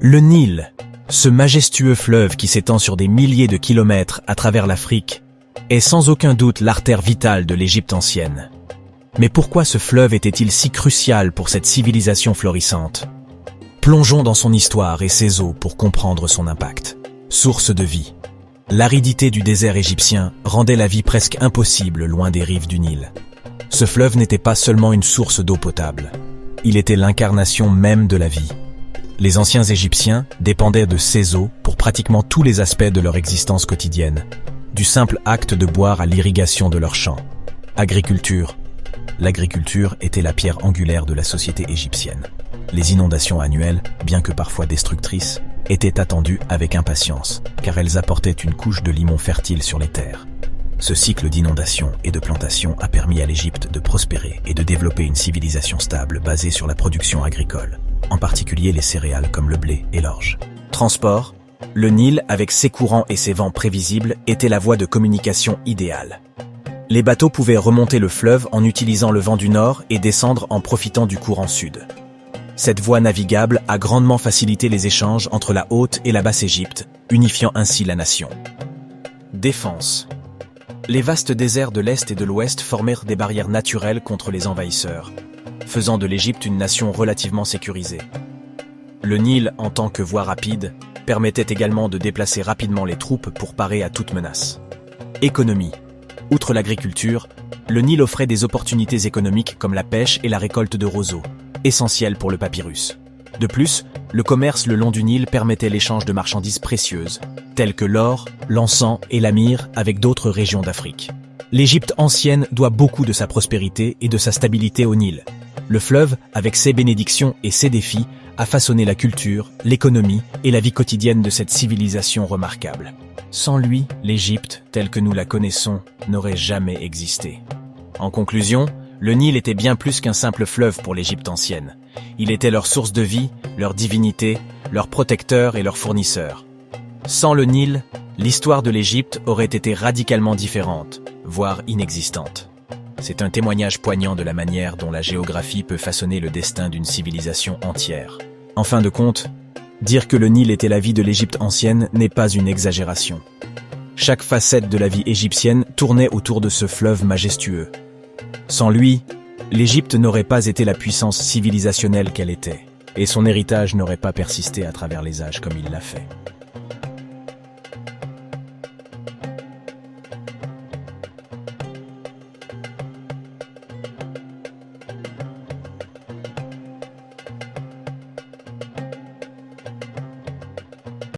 Le Nil, ce majestueux fleuve qui s'étend sur des milliers de kilomètres à travers l'Afrique, est sans aucun doute l'artère vitale de l'Égypte ancienne. Mais pourquoi ce fleuve était-il si crucial pour cette civilisation florissante? Plongeons dans son histoire et ses eaux pour comprendre son impact. Source de vie. L'aridité du désert égyptien rendait la vie presque impossible loin des rives du Nil. Ce fleuve n'était pas seulement une source d'eau potable, il était l'incarnation même de la vie. Les anciens Égyptiens dépendaient de ces eaux pour pratiquement tous les aspects de leur existence quotidienne, du simple acte de boire à l'irrigation de leurs champs. Agriculture. L'agriculture était la pierre angulaire de la société égyptienne. Les inondations annuelles, bien que parfois destructrices, étaient attendues avec impatience, car elles apportaient une couche de limon fertile sur les terres. Ce cycle d'inondation et de plantation a permis à l'Égypte de prospérer et de développer une civilisation stable basée sur la production agricole, en particulier les céréales comme le blé et l'orge. Transport. Le Nil, avec ses courants et ses vents prévisibles, était la voie de communication idéale. Les bateaux pouvaient remonter le fleuve en utilisant le vent du nord et descendre en profitant du courant sud. Cette voie navigable a grandement facilité les échanges entre la Haute et la Basse-Égypte, unifiant ainsi la nation. Défense. Les vastes déserts de l'Est et de l'Ouest formèrent des barrières naturelles contre les envahisseurs, faisant de l'Égypte une nation relativement sécurisée. Le Nil, en tant que voie rapide, permettait également de déplacer rapidement les troupes pour parer à toute menace. Économie. Outre l'agriculture, le Nil offrait des opportunités économiques comme la pêche et la récolte de roseaux, essentielles pour le papyrus. De plus, le commerce le long du Nil permettait l'échange de marchandises précieuses, telles que l'or, l'encens et la myrrhe avec d'autres régions d'Afrique. L'Égypte ancienne doit beaucoup de sa prospérité et de sa stabilité au Nil. Le fleuve, avec ses bénédictions et ses défis, a façonné la culture, l'économie et la vie quotidienne de cette civilisation remarquable. Sans lui, l'Égypte, telle que nous la connaissons, n'aurait jamais existé. En conclusion, le Nil était bien plus qu'un simple fleuve pour l'Égypte ancienne. Il était leur source de vie, leur divinité, leur protecteur et leur fournisseur. Sans le Nil, l'histoire de l'Égypte aurait été radicalement différente, voire inexistante. C'est un témoignage poignant de la manière dont la géographie peut façonner le destin d'une civilisation entière. En fin de compte, dire que le Nil était la vie de l'Égypte ancienne n'est pas une exagération. Chaque facette de la vie égyptienne tournait autour de ce fleuve majestueux. Sans lui, l'Égypte n'aurait pas été la puissance civilisationnelle qu'elle était, et son héritage n'aurait pas persisté à travers les âges comme il l'a fait.